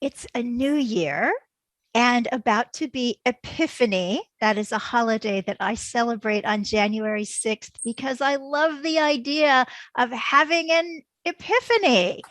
It's a new year and about to be Epiphany. That is a holiday that I celebrate on January 6th because I love the idea of having an epiphany.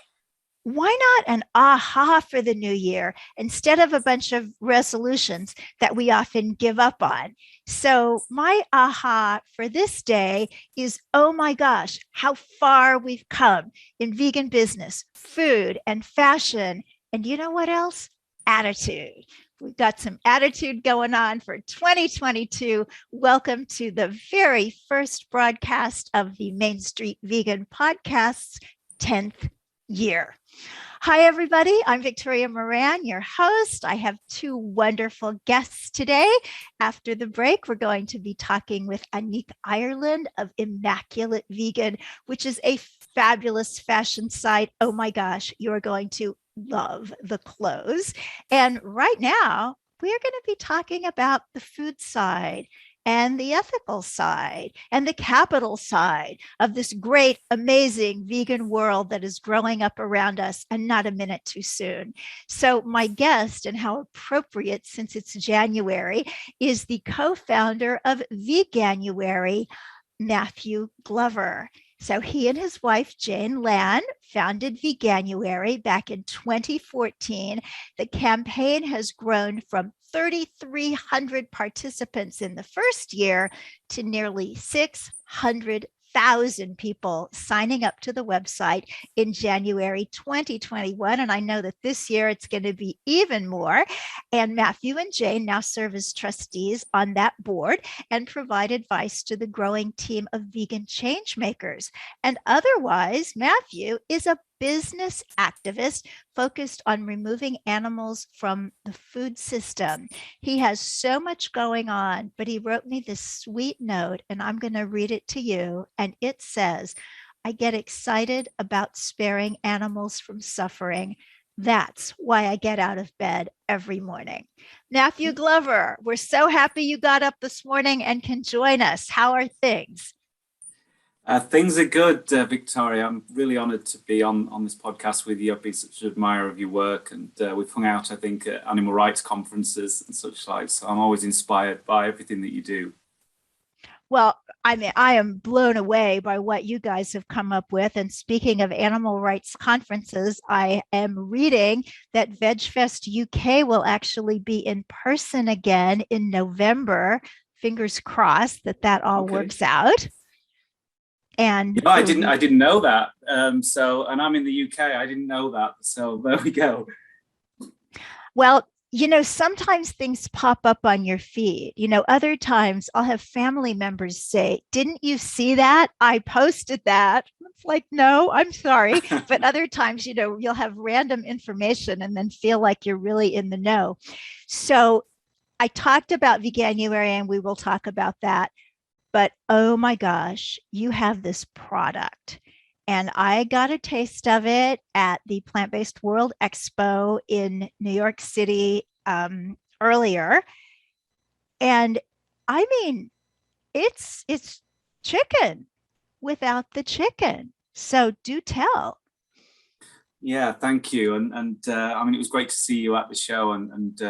Why not an aha for the new year instead of a bunch of resolutions that we often give up on? So, my aha for this day is oh my gosh, how far we've come in vegan business, food, and fashion. And you know what else? Attitude. We've got some attitude going on for 2022. Welcome to the very first broadcast of the Main Street Vegan Podcast's 10th year. Hi, everybody. I'm Victoria Moran, your host. I have two wonderful guests today. After the break, we're going to be talking with Anik Ireland of Immaculate Vegan, which is a fabulous fashion site. Oh my gosh, you're going to love the clothes. And right now, we are going to be talking about the food side and the ethical side and the capital side of this great, amazing vegan world that is growing up around us, and not a minute too soon. So my guest, and how appropriate since it's January, is the co-founder of Veganuary, Matthew Glover. So he and his wife, Jane Lan, founded Veganuary back in 2014. The campaign has grown from 3,300 participants in the first year to nearly 600,000 people signing up to the website in January 2021. And I know that this year it's going to be even more. And Matthew and Jane now serve as trustees on that board and provide advice to the growing team of vegan change makers. And otherwise, Matthew is a business activist focused on removing animals from the food system. He has so much going on, but he wrote me this sweet note, and I'm going to read it to you. And it says, I get excited about sparing animals from suffering. That's why I get out of bed every morning. Matthew Glover, we're so happy you got up this morning and can join us. How are things? Things are good, Victoria. I'm really honoured to be on this podcast with you. I've been such an admirer of your work, and we've hung out, I think, at animal rights conferences and such like. So I'm always inspired by everything that you do. Well, I mean, I am blown away by what you guys have come up with. And speaking of animal rights conferences, I am reading that VegFest UK will actually be in person again in November. Fingers crossed that that all works out. And I didn't know that. And I'm in the UK. I didn't know that. So there we go. Well, sometimes things pop up on your feed. Other times I'll have family members say, didn't you see that? I posted that. It's like, no, I'm sorry. But other times, you'll have random information and then feel like you're really in the know. So I talked about Veganuary, and we will talk about that. But oh my gosh, you have this product. And I got a taste of it at the Plant Based World Expo in New York City earlier. And I mean, it's chicken without the chicken. So do tell. Yeah, thank you. And I mean, it was great to see you at the show. And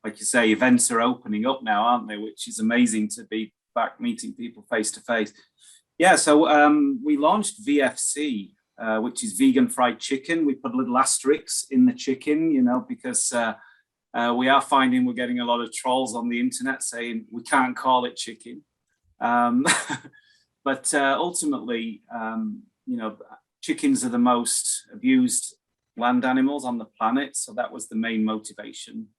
like you say, events are opening up now, aren't they? Which is amazing to be back meeting people face to face. Yeah, so we launched VFC, which is vegan fried chicken. We put a little asterisk in the chicken, because we are finding we're getting a lot of trolls on the internet saying we can't call it chicken. But ultimately, chickens are the most abused land animals on the planet. So that was the main motivation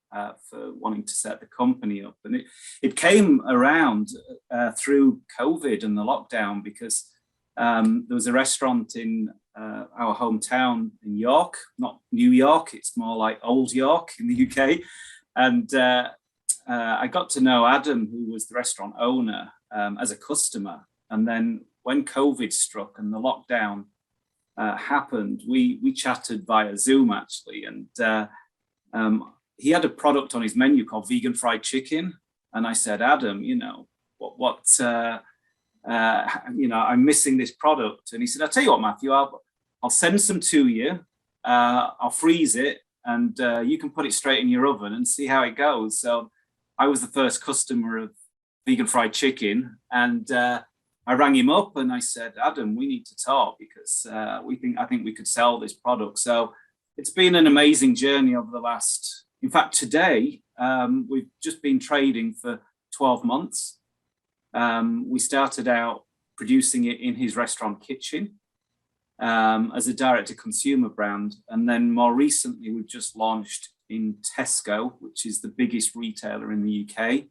for wanting to set the company up. And it came around through COVID and the lockdown, because there was a restaurant in our hometown in York, not New York, it's more like Old York in the UK. And I got to know Adam, who was the restaurant owner, as a customer. And then when COVID struck and the lockdown happened, we chatted via Zoom actually, and he had a product on his menu called vegan fried chicken, and I said, Adam, I'm missing this product, and he said, I'll tell you what, Matthew, I'll send some to you, I'll freeze it, and you can put it straight in your oven and see how it goes. So I was the first customer of vegan fried chicken, and I rang him up and I said, Adam, we need to talk because I think we could sell this product. So it's been an amazing journey over the last, in fact, today, we've just been trading for 12 months. We started out producing it in his restaurant kitchen as a direct-to-consumer brand. And then more recently, we've just launched in Tesco, which is the biggest retailer in the UK.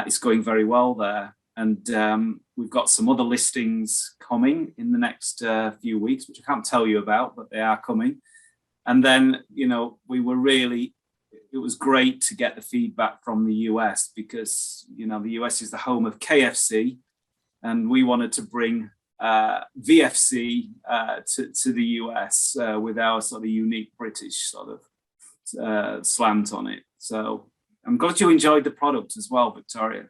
It's going very well there. And we've got some other listings coming in the next few weeks, which I can't tell you about, but they are coming. And then, you know, it was great to get the feedback from the US because, you know, the US is the home of KFC, and we wanted to bring VFC to the US with our sort of unique British sort of slant on it. So I'm glad you enjoyed the product as well, Victoria.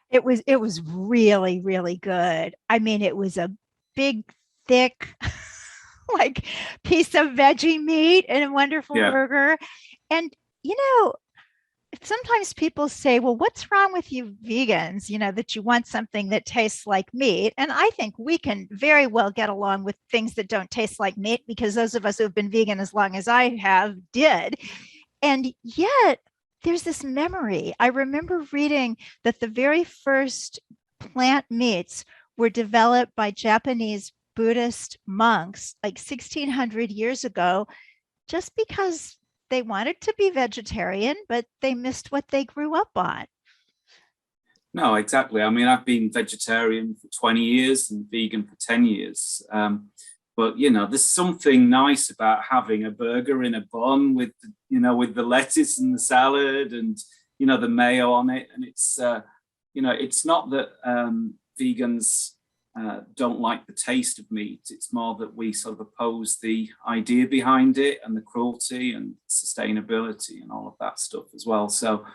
It was really, really good. I mean, it was a big, thick, like piece of veggie meat and a wonderful burger. And, you know, sometimes people say, well, what's wrong with you vegans, you know, that you want something that tastes like meat? And I think we can very well get along with things that don't taste like meat, because those of us who have been vegan as long as I have did. And yet there's this memory. I remember reading that the very first plant meats were developed by Japanese Buddhist monks like 1600 years ago, just because they wanted to be vegetarian, but they missed what they grew up on. No, exactly. I mean, I've been vegetarian for 20 years and vegan for 10 years. But, you know, there's something nice about having a burger in a bun with, you know, with the lettuce and the salad and, you know, the mayo on it. And it's, you know, it's not that vegans don't like the taste of meat. It's more that we sort of oppose the idea behind it and the cruelty and sustainability and all of that stuff as well. So,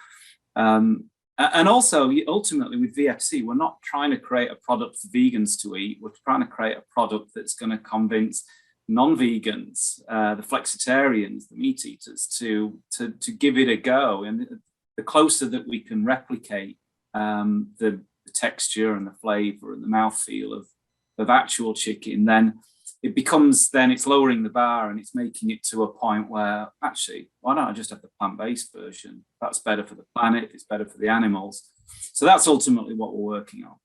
and also ultimately with VFC, we're not trying to create a product for vegans to eat. We're trying to create a product that's going to convince non-vegans, the flexitarians, the meat eaters to give it a go. And the closer that we can replicate the texture and the flavor and the mouthfeel of actual chicken, then it becomes, then it's lowering the bar and it's making it to a point where actually, why don't I just have the plant-based version? That's better for the planet, it's better for the animals. So that's ultimately what we're working on.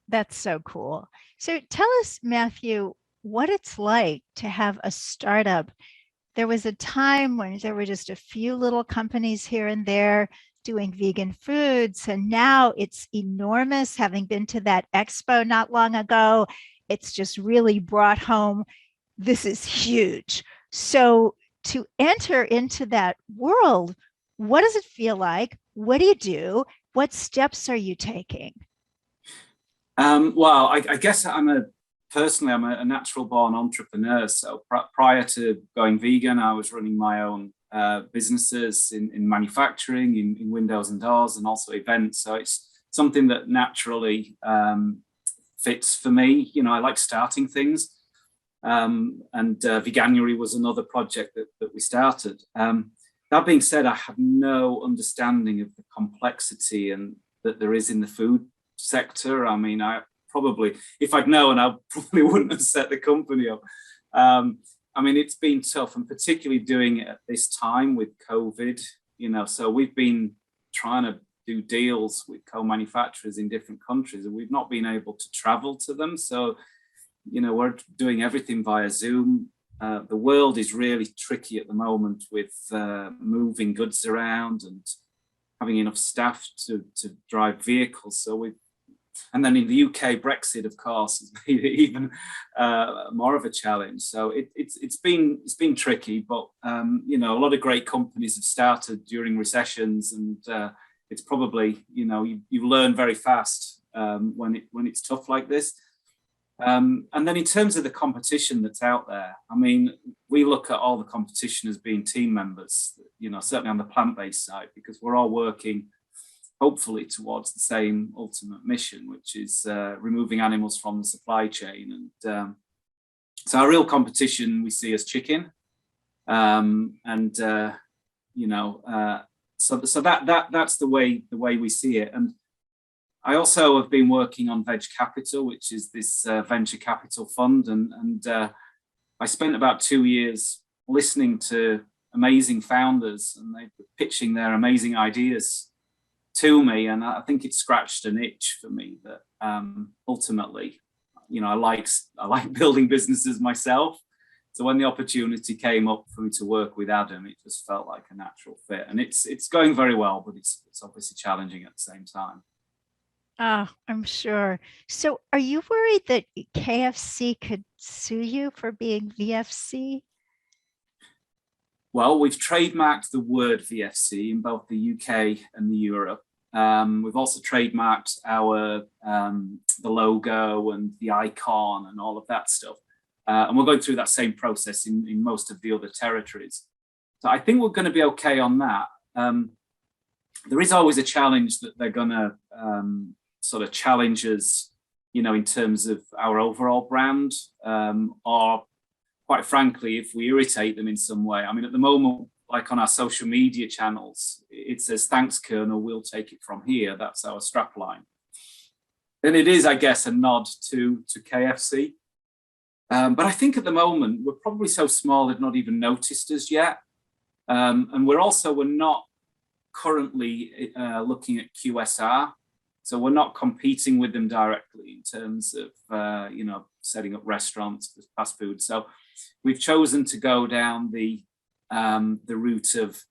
That's so cool. So tell us, Matthew, what it's like to have a startup. There was a time when there were just a few little companies here and there doing vegan foods, and now it's enormous. Having been to that expo not long ago, it's just really brought home, this is huge. So to enter into that world, what does it feel like? What do you do? What steps are you taking? Well, I guess I'm a natural born entrepreneur. So prior to going vegan, I was running my own businesses in manufacturing, in windows and doors, and also events. So it's something that naturally fits for me. You know, I like starting things. And Veganuary was another project that we started. That being said, I have no understanding of the complexity and that there is in the food sector. I mean, I probably, if I'd known, I probably wouldn't have set the company up. I mean, it's been tough, and particularly doing it at this time with COVID, you know, so we've been trying to do deals with co-manufacturers in different countries, and we've not been able to travel to them. So, you know, we're doing everything via Zoom. The world is really tricky at the moment with moving goods around and having enough staff to drive vehicles. So and then in the UK, Brexit, of course, has made it even more of a challenge. So it's been tricky, but you know, a lot of great companies have started during recessions, and it's probably, you know, you learn very fast when it's tough like this. And then in terms of the competition that's out there, I mean, we look at all the competition as being team members, you know, certainly on the plant-based side, because we're all working hopefully towards the same ultimate mission, which is removing animals from the supply chain. And so our real competition we see as chicken. And so that's the way we see it. And I also have been working on Veg Capital, which is this venture capital fund, and I spent about 2 years listening to amazing founders, and they were pitching their amazing ideas to me, and I think it scratched an itch for me that ultimately, I like building businesses myself. So when the opportunity came up for me to work with Adam, it just felt like a natural fit, and it's going very well, but it's obviously challenging at the same time. Oh, I'm sure. So are you worried that KFC could sue you for being VFC? Well, we've trademarked the word VFC in both the UK and the Europe. We've also trademarked our the logo and the icon and all of that stuff. And we're going through that same process in most of the other territories. So I think we're going to be okay on that. There is always a challenge that they're going to sort of challenge us, in terms of our overall brand, or quite frankly, if we irritate them in some way. I mean, at the moment, like on our social media channels, it says, "Thanks, Colonel, we'll take it from here." That's our strapline. And it is, I guess, a nod to KFC. But I think at the moment, we're probably so small they've not even noticed us yet. And we're not currently looking at QSR. So we're not competing with them directly in terms of, setting up restaurants for fast food. So we've chosen to go down the route of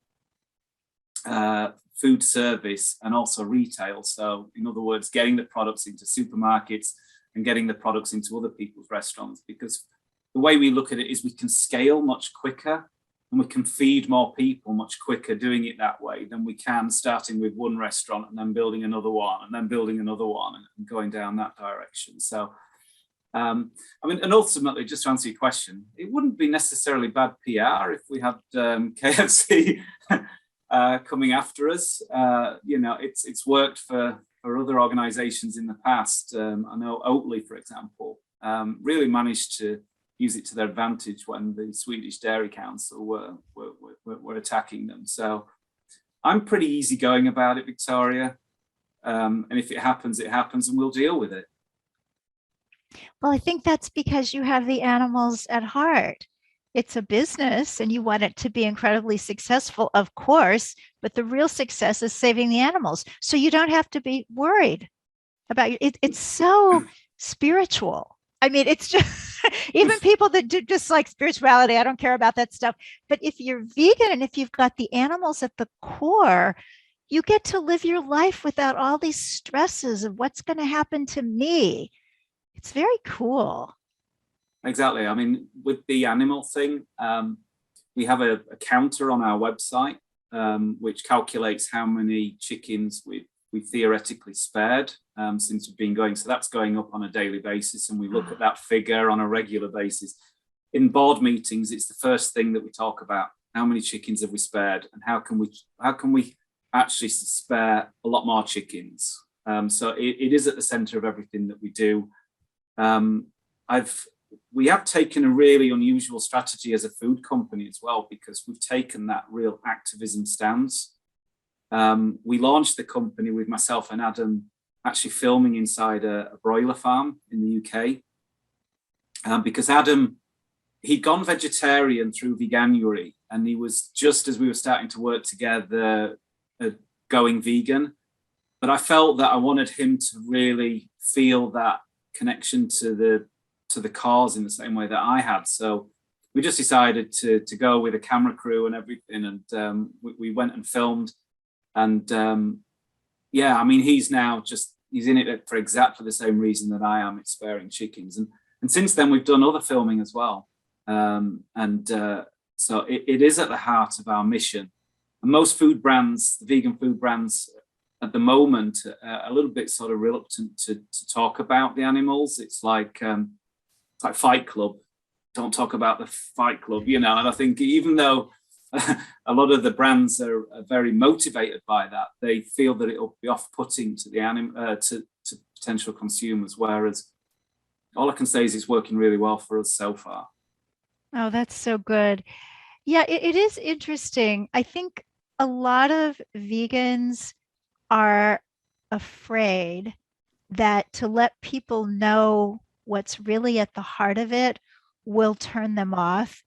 food service and also retail. So in other words, getting the products into supermarkets and getting the products into other people's restaurants, because the way we look at it is we can scale much quicker and we can feed more people much quicker doing it that way than we can starting with one restaurant and then building another one and then building another one and going down that direction. So, and ultimately, just to answer your question, it wouldn't be necessarily bad PR if we had KFC coming after us. It's worked for other organizations in the past. I know Oatly, for example, really managed to use it to their advantage when the Swedish Dairy Council were attacking them. So I'm pretty easygoing about it, Victoria. And if it happens, it happens, and we'll deal with it. Well, I think that's because you have the animals at heart. It's a business and you want it to be incredibly successful, of course, but the real success is saving the animals. So you don't have to be worried about it's so spiritual. I mean, it's just even people that do just like spirituality, I don't care about that stuff. But if you're vegan and if you've got the animals at the core, you get to live your life without all these stresses of what's going to happen to me. It's very cool. Exactly. I mean, with the animal thing, we have a counter on our website, which calculates how many chickens we theoretically spared since we've been going. So that's going up on a daily basis, and we look at that figure on a regular basis. In board meetings, it's the first thing that we talk about. How many chickens have we spared, and how can we actually spare a lot more chickens? So it is at the center of everything that we do. We have taken a really unusual strategy as a food company as well, because we've taken that real activism stance. We launched the company with myself and Adam actually filming inside a broiler farm in the UK, because Adam, he'd gone vegetarian through Veganuary, and he was, just as we were starting to work together, going vegan. But I felt that I wanted him to really feel that connection to the cause in the same way that I had. So we just decided to go with a camera crew and everything, and we went and filmed. And I mean, he's in it for exactly the same reason that I am. It's sparing chickens, and since then we've done other filming as well. So it is at the heart of our mission. And most food brands, the vegan food brands, at the moment, are a little bit sort of reluctant to talk about the animals. It's like Fight Club. Don't talk about the Fight Club, And I think even though a lot of the brands are very motivated by that, they feel that it'll be off-putting to to potential consumers. Whereas all I can say is it's working really well for us so far. Oh, that's so good. Yeah, it is interesting. I think a lot of vegans are afraid that to let people know what's really at the heart of it will turn them off.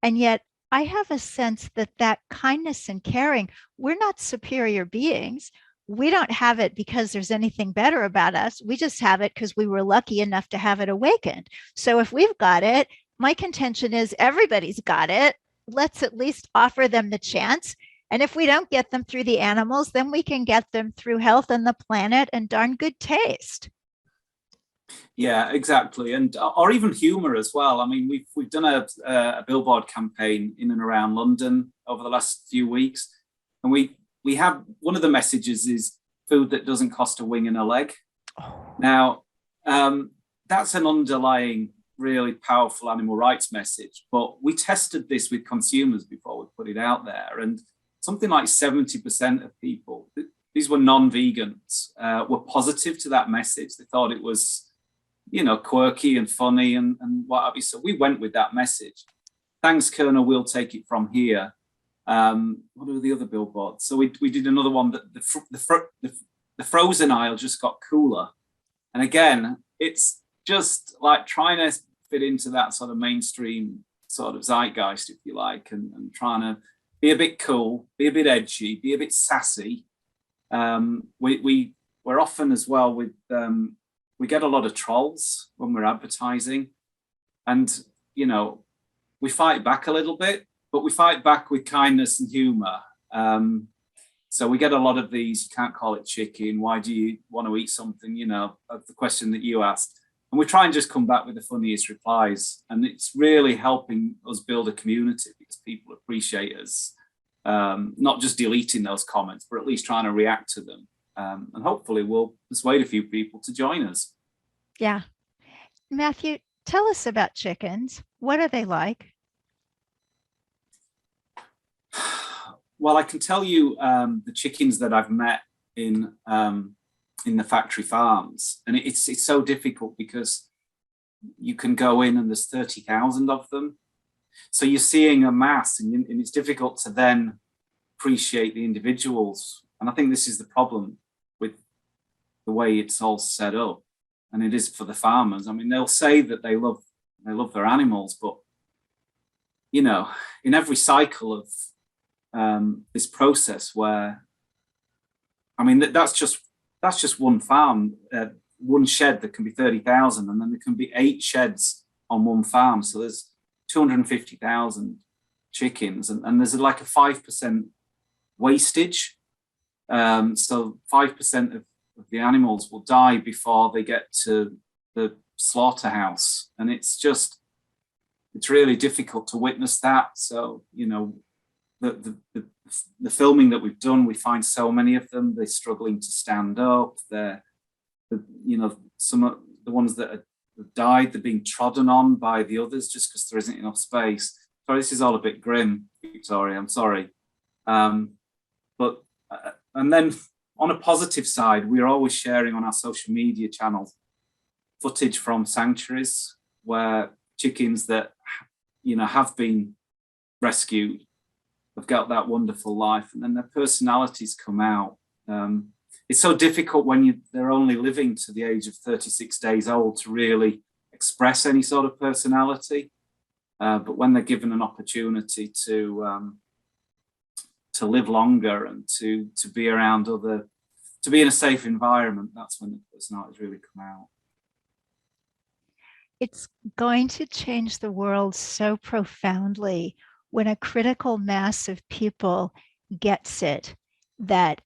And yet, I have a sense that that kindness and caring, we're not superior beings. We don't have it because there's anything better about us. We just have it because we were lucky enough to have it awakened. So if we've got it, my contention is everybody's got it. Let's at least offer them the chance. And if we don't get them through the animals, then we can get them through health and the planet and darn good taste. Yeah, exactly, and or even humour as well. I mean, we've done a billboard campaign in and around London over the last few weeks, and we have one of the messages is food that doesn't cost a wing and a leg. Now, that's an underlying really powerful animal rights message, but we tested this with consumers before we put it out there, and something like 70% of people, these were non-vegans, were positive to that message. They thought it was, quirky and funny and what have you. So we went with that message. Thanks, Colonel. We'll take it from here. What are the other billboards? So we did another one that the frozen aisle just got cooler. And again, it's just like trying to fit into that sort of mainstream sort of zeitgeist, if you like, and trying to be a bit cool, be a bit edgy, be a bit sassy. We're often as well with we get a lot of trolls when we're advertising, and we fight back a little bit, but we fight back with kindness and humor. So we get a lot of these, you can't call it chicken, why do you want to eat something, the question that you asked. And we try and just come back with the funniest replies. And it's really helping us build a community because people appreciate us not just deleting those comments, but at least trying to react to them. And hopefully we'll persuade a few people to join us. Yeah. Matthew, tell us about chickens. What are they like? Well, I can tell you the chickens that I've met in the factory farms, and it's so difficult because you can go in and there's 30,000 of them. So you're seeing a mass, and it's difficult to then appreciate the individuals. And I think this is the problem with the way it's all set up, and it is for the farmers. I mean, they'll say that they love their animals, but in every cycle of this process, where I mean that's just one farm, one shed that can be 30,000, and then there can be 8 sheds on one farm. So there's 250,000 chickens, and there's like a 5% wastage. So 5% of the animals will die before they get to the slaughterhouse, and it's really difficult to witness that. So the filming that we've done, we find so many of them, they're struggling to stand up. Some of the ones that have died, they're being trodden on by the others just because there isn't enough space. Sorry, this is all a bit grim, Victoria, I'm sorry. But and then on a positive side, we're always sharing on our social media channels footage from sanctuaries where chickens that have been rescued have got that wonderful life, and then their personalities come out. It's so difficult when they're only living to the age of 36 days old to really express any sort of personality. But when they're given an opportunity to live longer and to be around to be in a safe environment, that's when the personalities really come out. It's going to change the world so profoundly when a critical mass of people gets it, that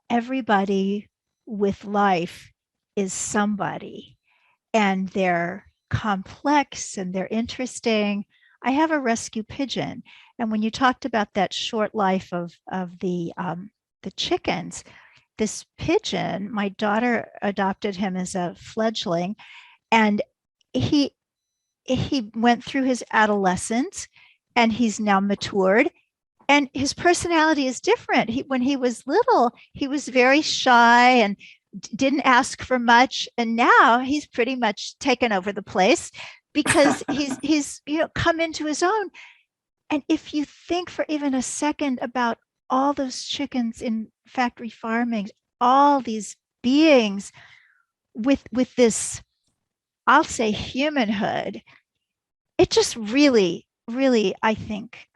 everybody with life is somebody, and they're complex and they're interesting. I have a rescue pigeon, and when you talked about that short life of the chickens, this pigeon, my daughter adopted him as a fledgling, and he went through his adolescence, and he's now matured, and his personality is different. When he was little, he was very shy and didn't ask for much, and now he's pretty much taken over the place because he's come into his own. And if you think for even a second about all those chickens in factory farming, all these beings with this, I'll say, humanhood, it just really, really, I think,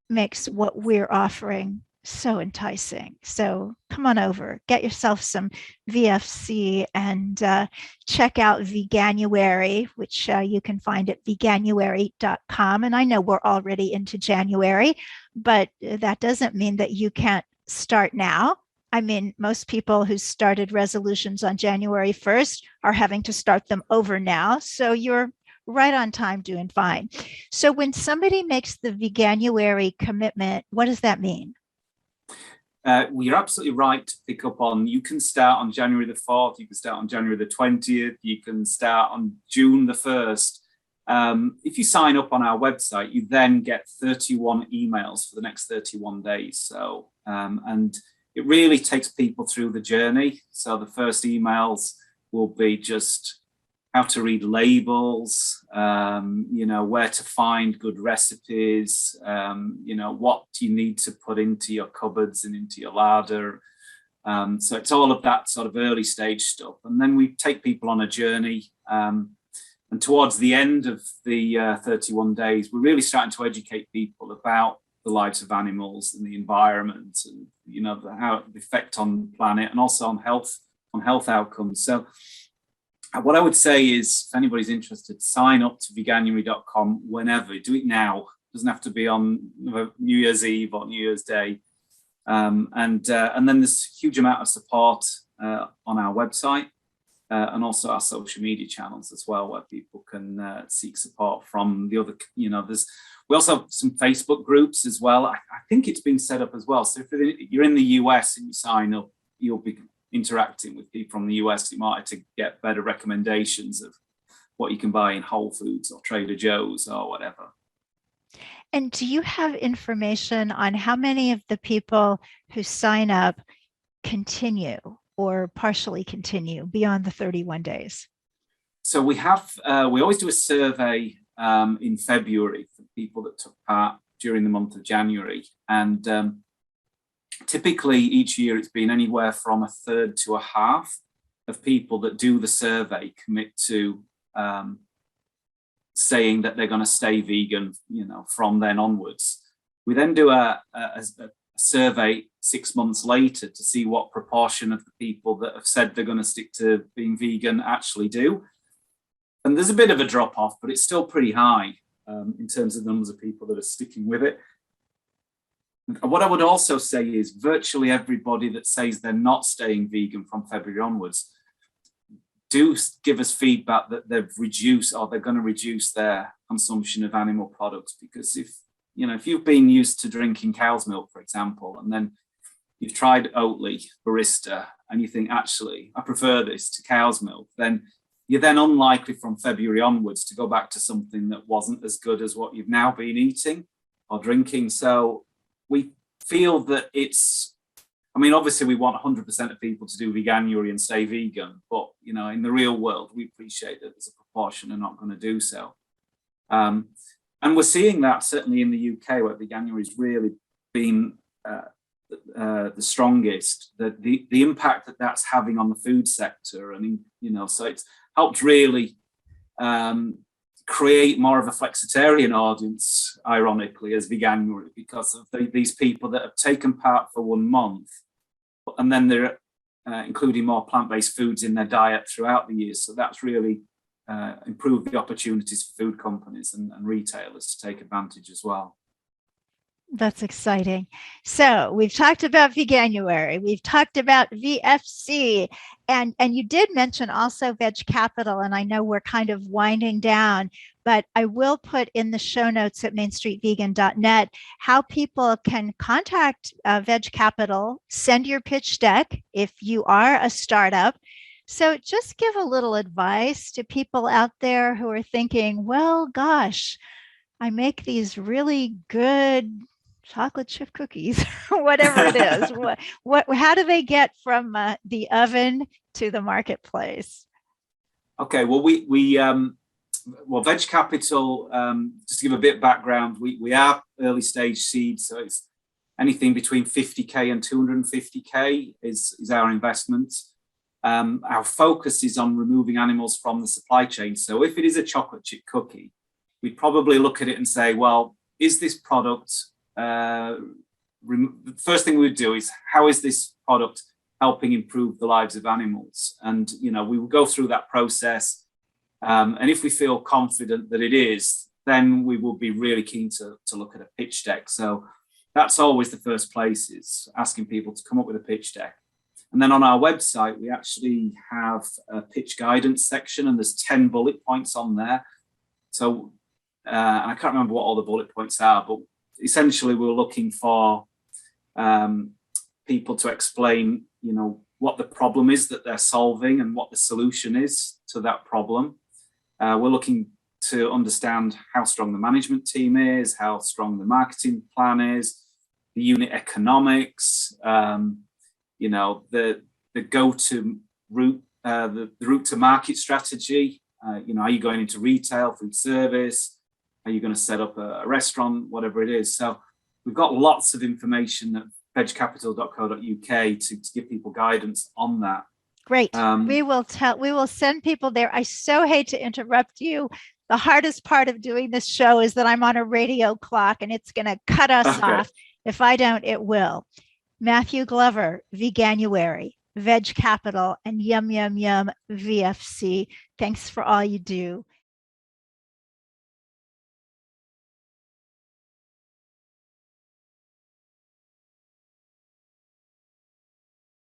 makes what we're offering so enticing. So come on over, get yourself some VFC, and check out Veganuary, which you can find at veganuary.com. And I know we're already into January, but that doesn't mean that you can't start now. I mean, most people who started resolutions on January 1st are having to start them over now. So you're right on time, doing fine. So when somebody makes the Veganuary commitment, what does that mean? Well, you're absolutely right to pick up on. You can start on January the 4th, you can start on January the 20th, you can start on June the 1st. If you sign up on our website, you then get 31 emails for the next 31 days. So, and it really takes people through the journey. So the first emails will be just how to read labels, where to find good recipes, what you need to put into your cupboards and into your larder. So it's all of that sort of early stage stuff. And then we take people on a journey. And towards the end of the 31 days, we're really starting to educate people about the lives of animals and the environment, and how the effect on the planet, and also on health outcomes. So what I would say is, if anybody's interested, sign up to veganuary.com whenever. Do it now. It doesn't have to be on New Year's Eve or New Year's Day. And then there's a huge amount of support on our website and also our social media channels as well, where people can seek support from the other. We also have some Facebook groups as well. I think it's been set up as well. So if you're in the US and you sign up, you'll be interacting with people from the US. You might have to get better recommendations of what you can buy in Whole Foods or Trader Joe's or whatever. And do you have information on how many of the people who sign up continue or partially continue beyond the 31 days? So we always do a survey in February for people that took part during the month of January. And typically each year it's been anywhere from a third to a half of people that do the survey commit to saying that they're going to stay vegan, from then onwards. We then do a survey 6 months later to see what proportion of the people that have said they're going to stick to being vegan actually do. And there's a bit of a drop off, but it's still pretty high in terms of the numbers of people that are sticking with it. What I would also say is virtually everybody that says they're not staying vegan from February onwards do give us feedback that they've reduced, or they're going to reduce their consumption of animal products. Because if you've been used to drinking cow's milk, for example, and then you've tried Oatly Barista and you think, actually, I prefer this to cow's milk, then you're then unlikely from February onwards to go back to something that wasn't as good as what you've now been eating or drinking. So we feel that obviously we want 100% of people to do Veganuary and stay vegan, but, in the real world, we appreciate that there's a proportion who are not going to do so. And we're seeing that certainly in the UK, where Veganuary has really been the strongest, the impact that that's having on the food sector. And, so it's helped really create more of a flexitarian audience, ironically, as Veganuary, because of these people that have taken part for 1 month, and then they're including more plant-based foods in their diet throughout the year. So that's really improved the opportunities for food companies and retailers to take advantage as well. That's exciting. So we've talked about Veganuary, we've talked about VFC, and you did mention also Veg Capital, and I know we're kind of winding down, but I will put in the show notes at mainstreetvegan.net how people can contact Veg Capital, send your pitch deck if you are a startup. So just give a little advice to people out there who are thinking, well, gosh, I make these really good chocolate chip cookies, whatever it is. How do they get from the oven to the marketplace? Okay, well, we Well, Veg Capital, just to give a bit of background, we are early stage seed, so it's anything between 50k and 250k is our investment. Our focus is on removing animals from the supply chain. So if it is a chocolate chip cookie, we'd probably look at it and say, well, is this product, the first thing we would do is, how is this product helping improve the lives of animals? And, we will go through that process. And if we feel confident that it is, then we will be really keen to look at a pitch deck. So that's always the first place, is asking people to come up with a pitch deck. And then on our website, we actually have a pitch guidance section, and there's 10 bullet points on there. So I can't remember what all the bullet points are, but essentially we're looking for people to explain, what the problem is that they're solving and what the solution is to that problem. We're looking to understand how strong the management team is, how strong the marketing plan is, the unit economics, the go-to route, the route to market strategy. Are you going into retail, food service? Are you going to set up a restaurant, whatever it is? So we've got lots of information at vegcapital.co.uk to give people guidance on that. Great. We will send people there. I so hate to interrupt you. The hardest part of doing this show is that I'm on a radio clock and it's going to cut us off. If I don't, it will. Matthew Glover, Veganuary, Veg Capital, and Yum Yum Yum VFC. Thanks for all you do.